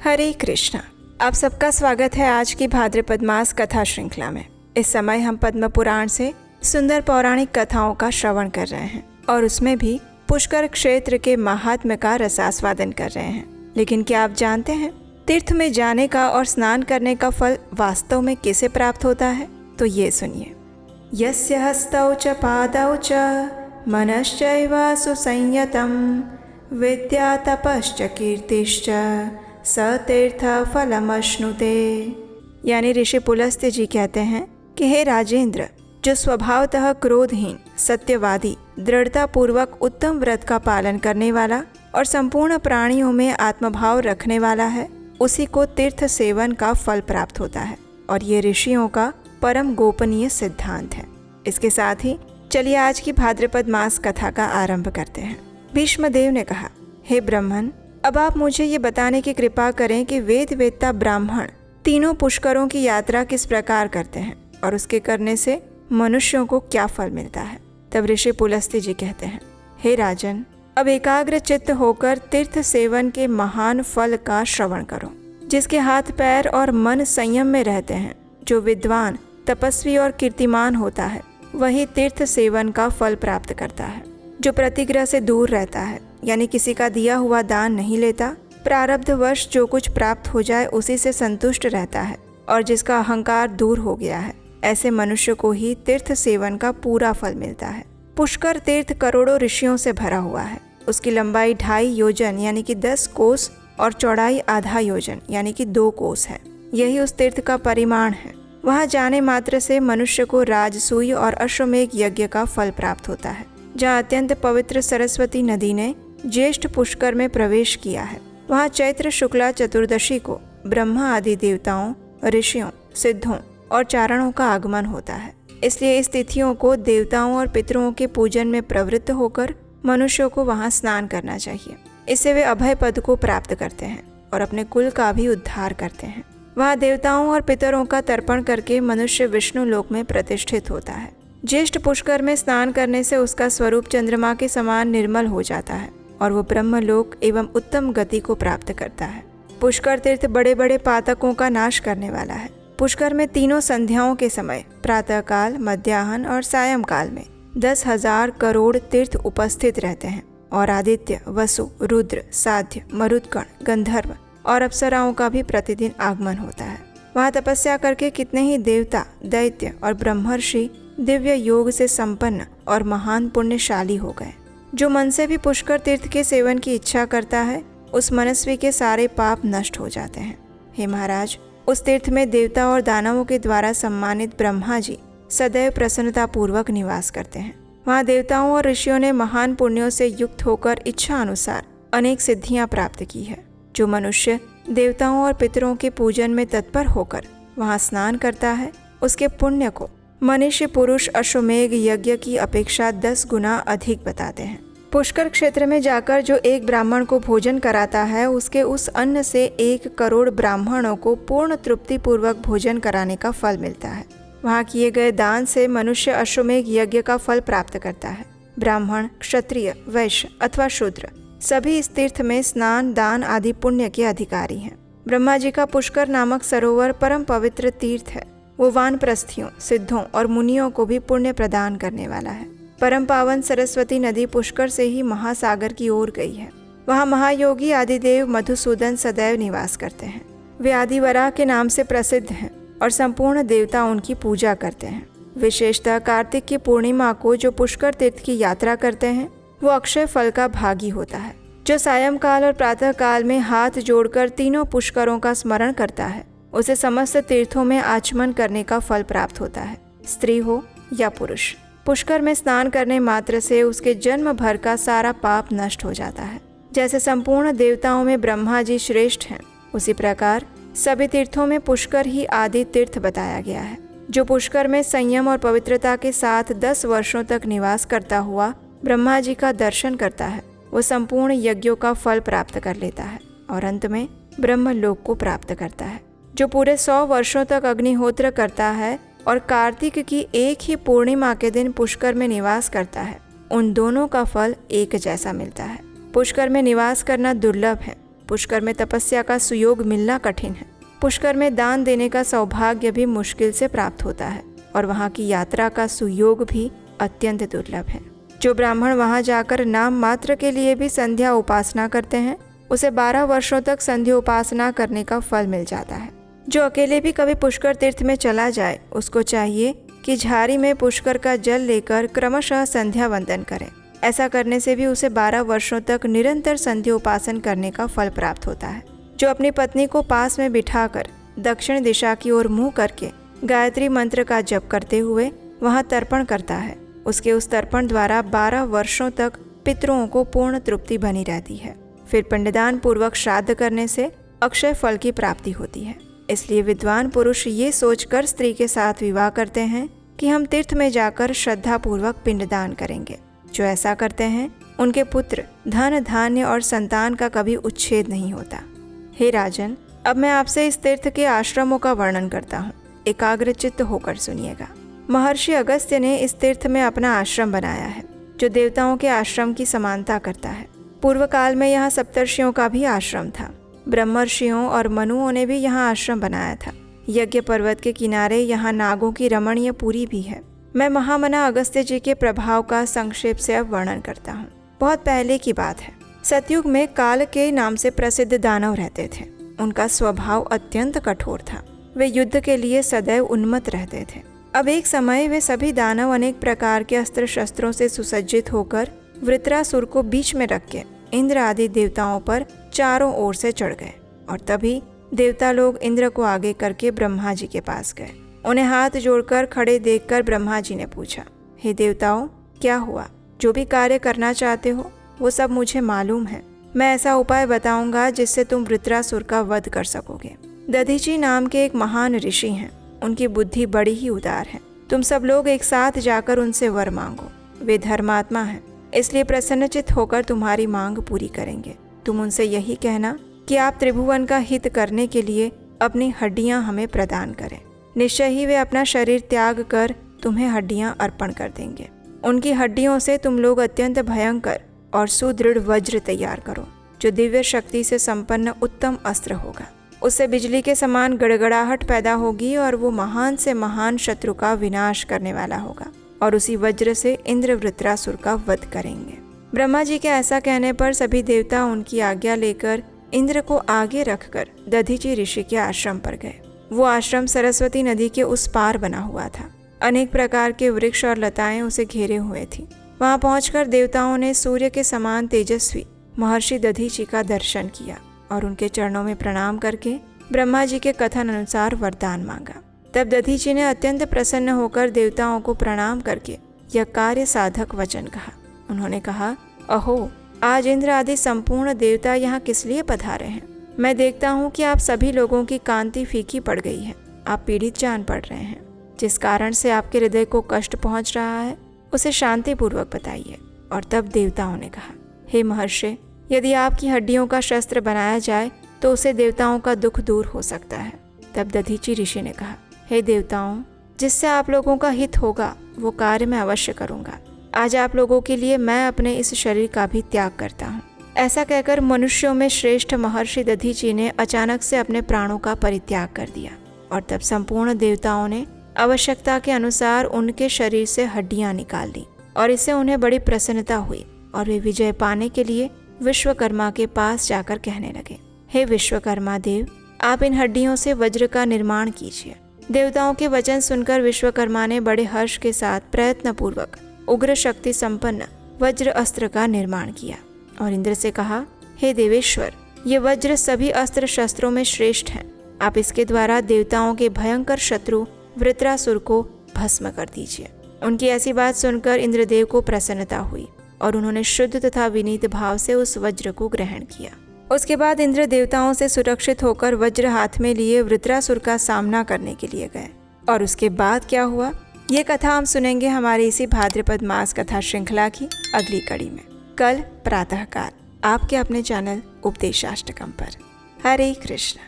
हरे कृष्णा। आप सबका स्वागत है आज की भाद्रपद मास कथा श्रृंखला में। इस समय हम पद्म पुराण से सुंदर पौराणिक कथाओं का श्रवण कर रहे हैं और उसमें भी पुष्कर क्षेत्र के महात्म्य का रसास्वादन कर रहे हैं। लेकिन क्या आप जानते हैं तीर्थ में जाने का और स्नान करने का फल वास्तव में किसे प्राप्त होता है? तो ये सुनिए। यस्य हस्तौ च पादौ च मनश्चैव सुसंयतं विद्या तपश्च कीर्तिश्च स तीर्थ फलमश्नुते। यानी ऋषि पुलस्त्य जी कहते हैं कि हे राजेंद्र, जो स्वभावतः क्रोधहीन, सत्यवादी, दृढ़ता पूर्वक उत्तम व्रत का पालन करने वाला और संपूर्ण प्राणियों में आत्मभाव रखने वाला है, उसी को तीर्थ सेवन का फल प्राप्त होता है और ये ऋषियों का परम गोपनीय सिद्धांत है। इसके साथ ही चलिए आज की भाद्रपद मास कथा का आरंभ करते हैं। भीष्मदेव ने कहा, हे ब्राह्मण, अब आप मुझे ये बताने की कृपा करें कि वेद वेत्ता ब्राह्मण तीनों पुष्करों की यात्रा किस प्रकार करते हैं और उसके करने से मनुष्यों को क्या फल मिलता है। तब ऋषि पुलस्त्य जी कहते हैं, हे राजन, अब एकाग्र चित्त होकर तीर्थ सेवन के महान फल का श्रवण करो। जिसके हाथ पैर और मन संयम में रहते हैं, जो विद्वान, तपस्वी और कीर्तिमान होता है, वही तीर्थ सेवन का फल प्राप्त करता है। जो प्रतिग्रह से दूर रहता है, यानी किसी का दिया हुआ दान नहीं लेता, प्रारब्धवश जो कुछ प्राप्त हो जाए उसी से संतुष्ट रहता है और जिसका अहंकार दूर हो गया है, ऐसे मनुष्य को ही तीर्थ सेवन का पूरा फल मिलता है। पुष्कर तीर्थ करोड़ों ऋषियों से भरा हुआ है। उसकी लंबाई 2.5 योजन यानी कि 10 कोस और चौड़ाई आधा योजन यानी कि 2 कोस है। यही उस तीर्थ का परिमाण है। वहाँ जाने मात्र से मनुष्य को राजसूय और अश्वमेघ यज्ञ का फल प्राप्त होता है। जहाँ अत्यंत पवित्र सरस्वती नदी ने ज्येष्ठ पुष्कर में प्रवेश किया है, वहाँ चैत्र शुक्ला चतुर्दशी को ब्रह्मा आदि देवताओं, ऋषियों, सिद्धों और चारणों का आगमन होता है। इसलिए इस तिथियों को देवताओं और पितरों के पूजन में प्रवृत्त होकर मनुष्यों को वहाँ स्नान करना चाहिए। इससे वे अभय पद को प्राप्त करते हैं और अपने कुल का भी उद्धार करते हैं। वहाँ देवताओं और पितरों का तर्पण करके मनुष्य विष्णु लोक में प्रतिष्ठित होता है। ज्येष्ठ पुष्कर में स्नान करने से उसका स्वरूप चंद्रमा के समान निर्मल हो जाता है और वो ब्रह्मलोक एवं उत्तम गति को प्राप्त करता है। पुष्कर तीर्थ बड़े बड़े पातकों का नाश करने वाला है। पुष्कर में तीनों संध्याओं के समय प्रातःकाल, मध्याह्न और सायंकाल में 10,000 करोड़ तीर्थ उपस्थित रहते हैं और आदित्य, वसु, रुद्र, साध्य, मरुत्कण, गंधर्व और अप्सराओं का भी प्रतिदिन आगमन होता है। वहाँ तपस्या करके कितने ही देवता, दैत्य और ब्रह्मर्षि दिव्य योग से संपन्न और महान पुण्यशाली हो गए। जो मन से भी पुष्कर तीर्थ के सेवन की इच्छा करता है, उस मनस्वी के सारे पाप नष्ट हो जाते हैं। हे महाराज, उस तीर्थ में देवता और दानवों के द्वारा सम्मानित ब्रह्मा जी सदैव प्रसन्नता पूर्वक निवास करते हैं। वहाँ देवताओं और ऋषियों ने महान पुण्यों से युक्त होकर इच्छा अनुसार अनेक सिद्धियां प्राप्त की है। जो मनुष्य देवताओं और पितरों के पूजन में तत्पर होकर वहाँ स्नान करता है, उसके पुण्य को मनुष्य पुरुष अश्वमेघ यज्ञ की अपेक्षा 10 गुना अधिक बताते हैं। पुष्कर क्षेत्र में जाकर जो एक ब्राह्मण को भोजन कराता है, उसके उस अन्न से 1 करोड़ ब्राह्मणों को पूर्ण तृप्ति पूर्वक भोजन कराने का फल मिलता है। वहाँ किए गए दान से मनुष्य अश्वमेघ यज्ञ का फल प्राप्त करता है। ब्राह्मण, क्षत्रिय, वैश्य अथवा शूद्र सभी इस तीर्थ में स्नान, दान आदि पुण्य के अधिकारी हैं। ब्रह्मा जी का पुष्कर नामक सरोवर परम पवित्र तीर्थ है। वो वानप्रस्थियों, सिद्धों और मुनियों को भी पुण्य प्रदान करने वाला है। परम पावन सरस्वती नदी पुष्कर से ही महासागर की ओर गई है। वहाँ महायोगी आदिदेव मधुसूदन सदैव निवास करते हैं। वे आदिवराह के नाम से प्रसिद्ध हैं और संपूर्ण देवता उनकी पूजा करते हैं। विशेषतः कार्तिक की पूर्णिमा को जो पुष्कर तीर्थ की यात्रा करते हैं, वो अक्षय फल का भागी होता है। जो सायंकाल और प्रातःकाल में हाथ जोड़कर तीनों पुष्करों का स्मरण करता है, उसे समस्त तीर्थों में आचमन करने का फल प्राप्त होता है, स्त्री हो या पुरुष। पुष्कर में स्नान करने मात्र से उसके जन्म भर का सारा पाप नष्ट हो जाता है। जैसे संपूर्ण देवताओं में ब्रह्मा जी श्रेष्ठ हैं, उसी प्रकार सभी तीर्थों में पुष्कर ही आदि तीर्थ बताया गया है। जो पुष्कर में संयम और पवित्रता के साथ 10 वर्षों तक निवास करता हुआ ब्रह्मा जी का दर्शन करता है, वो संपूर्ण यज्ञों का फल प्राप्त कर लेता है और अंत में ब्रह्मलोक को प्राप्त करता है। जो पूरे 100 वर्षों तक अग्निहोत्र करता है और कार्तिक की एक ही पूर्णिमा के दिन पुष्कर में निवास करता है, उन दोनों का फल एक जैसा मिलता है। पुष्कर में निवास करना दुर्लभ है, पुष्कर में तपस्या का सुयोग मिलना कठिन है। पुष्कर में दान देने का सौभाग्य भी मुश्किल से प्राप्त होता है और वहाँ की यात्रा का सुयोग भी अत्यंत दुर्लभ है। जो ब्राह्मण वहाँ जाकर नाम मात्र के लिए भी संध्या उपासना करते हैं, उसे 12 वर्षों तक संध्या उपासना करने का फल मिल जाता है। जो अकेले भी कभी पुष्कर तीर्थ में चला जाए, उसको चाहिए कि झाड़ी में पुष्कर का जल लेकर क्रमशः संध्या वंदन करे। ऐसा करने से भी उसे 12 वर्षों तक निरंतर संध्या उपासन करने का फल प्राप्त होता है। जो अपनी पत्नी को पास में बिठाकर दक्षिण दिशा की ओर मुंह करके गायत्री मंत्र का जप करते हुए वहां तर्पण करता है, उसके उस तर्पण द्वारा 12 वर्षों तक पितरों को पूर्ण तृप्ति बनी रहती है। फिर पिंडदान पूर्वक श्राद्ध करने से अक्षय फल की प्राप्ति होती है। इसलिए विद्वान पुरुष ये सोचकर स्त्री के साथ विवाह करते हैं कि हम तीर्थ में जाकर श्रद्धा पूर्वक पिंडदान करेंगे। जो ऐसा करते हैं उनके पुत्र, धन, धान्य और संतान का कभी उच्छेद नहीं होता। हे राजन, अब मैं आपसे इस तीर्थ के आश्रमों का वर्णन करता हूँ। एकाग्रचित्त होकर सुनिएगा। महर्षि अगस्त्य ने इस तीर्थ में अपना आश्रम बनाया है, जो देवताओं के आश्रम की समानता करता है। पूर्व काल में यहाँ सप्तर्षियों का भी आश्रम था। ब्रह्मर्षियों और मनुओं ने भी यहाँ आश्रम बनाया था। यज्ञ पर्वत के किनारे यहाँ नागों की रमणीय पुरी भी है। मैं महामना अगस्त्य जी के प्रभाव का संक्षेप से अब वर्णन करता हूँ। बहुत पहले की बात है। सतयुग में काल के नाम से प्रसिद्ध दानव रहते थे। उनका स्वभाव अत्यंत कठोर था। वे युद्ध के लिए सदैव उन्मत्त रहते थे। अब एक समय वे सभी दानव अनेक प्रकार के अस्त्र शस्त्रों से सुसज्जित होकर वृत्रासुर को बीच में रख के इंद्र आदि देवताओं पर चारों ओर से चढ़ गए। और तभी देवता लोग इंद्र को आगे करके ब्रह्मा जी के पास गए। उन्हें हाथ जोड़कर खड़े देखकर ब्रह्मा जी ने पूछा, हे देवताओं, क्या हुआ? जो भी कार्य करना चाहते हो वो सब मुझे मालूम है। मैं ऐसा उपाय बताऊंगा जिससे तुम वृत्रासुर का वध कर सकोगे। दधीची नाम के एक महान ऋषि हैं। उनकी बुद्धि बड़ी ही उदार है। तुम सब लोग एक साथ जाकर उनसे वर मांगो। वे धर्मात्मा हैं, इसलिए प्रसन्नचित होकर तुम्हारी मांग पूरी करेंगे। तुम उनसे यही कहना कि आप त्रिभुवन का हित करने के लिए अपनी हड्डियां हमें प्रदान करें। निश्चय ही वे अपना शरीर त्याग कर तुम्हें हड्डियां अर्पण कर देंगे। उनकी हड्डियों से तुम लोग अत्यंत भयंकर और सुदृढ़ वज्र तैयार करो, जो दिव्य शक्ति से संपन्न उत्तम अस्त्र होगा। उससे बिजली के समान गड़गड़ाहट पैदा होगी और वो महान से महान शत्रु का विनाश करने वाला होगा। और उसी वज्र से इंद्र वृत्रासुर का वध करेंगे। ब्रह्मा जी के ऐसा कहने पर सभी देवता उनकी आज्ञा लेकर इंद्र को आगे रखकर दधीची ऋषि के आश्रम पर गए। वो आश्रम सरस्वती नदी के उस पार बना हुआ था। अनेक प्रकार के वृक्ष और लताएं उसे घेरे हुए थी। वहां पहुंचकर देवताओं ने सूर्य के समान तेजस्वी महर्षि दधीची का दर्शन किया और उनके चरणों में प्रणाम करके ब्रह्मा जी के कथन अनुसार वरदान मांगा। तब दधीची ने अत्यंत प्रसन्न होकर देवताओं को प्रणाम करके यह कार्य साधक वचन कहा। उन्होंने कहा, अहो, आज इंद्र आदि संपूर्ण देवता यहाँ किस लिए पधारे हैं? मैं देखता हूँ कि आप सभी लोगों की कांति फीकी पड़ गई है। आप पीड़ित जान पड़ रहे हैं। जिस कारण से आपके हृदय को कष्ट पहुँच रहा है उसे शांतिपूर्वक बताइए। और तब देवताओं ने कहा, हे महर्षि, यदि आपकी हड्डियों का शस्त्र बनाया जाए तो उसे देवताओं का दुख दूर हो सकता है। तब दधीची ऋषि ने कहा, हे देवताओं, जिससे आप लोगों का हित होगा वो कार्य मैं अवश्य करूँगा। आज आप लोगों के लिए मैं अपने इस शरीर का भी त्याग करता हूँ। ऐसा कहकर मनुष्यों में श्रेष्ठ महर्षि दधीची ने अचानक से अपने प्राणों का परित्याग कर दिया। और तब संपूर्ण देवताओं ने आवश्यकता के अनुसार उनके शरीर से हड्डियां निकाल ली और इससे उन्हें बड़ी प्रसन्नता हुई। और वे विजय पाने के लिए विश्वकर्मा के पास जाकर कहने लगे, हे विश्वकर्मा देव, आप इन हड्डियों से वज्र का निर्माण कीजिए। देवताओं के वचन सुनकर विश्वकर्मा ने बड़े हर्ष के साथ प्रयत्न पूर्वक उग्र शक्ति संपन्न वज्र अस्त्र का निर्माण किया और इंद्र से कहा, हे देवेश्वर, ये वज्र सभी अस्त्र शस्त्रों में श्रेष्ठ हैं। आप इसके द्वारा देवताओं के भयंकर शत्रु वृत्रासुर को भस्म कर दीजिए। उनकी ऐसी बात सुनकर इंद्रदेव को प्रसन्नता हुई और उन्होंने शुद्ध तथा विनीत भाव से उस वज्र को ग्रहण किया। उसके बाद इंद्र देवताओं से सुरक्षित होकर वज्र हाथ में लिए वृत्रासुर का सामना करने के लिए गए। और उसके बाद क्या हुआ, ये कथा हम सुनेंगे हमारी इसी भाद्रपद मास कथा श्रृंखला की अगली कड़ी में, कल प्रातःकाल आपके अपने चैनल उपदेशाष्टकम पर। हरे कृष्ण।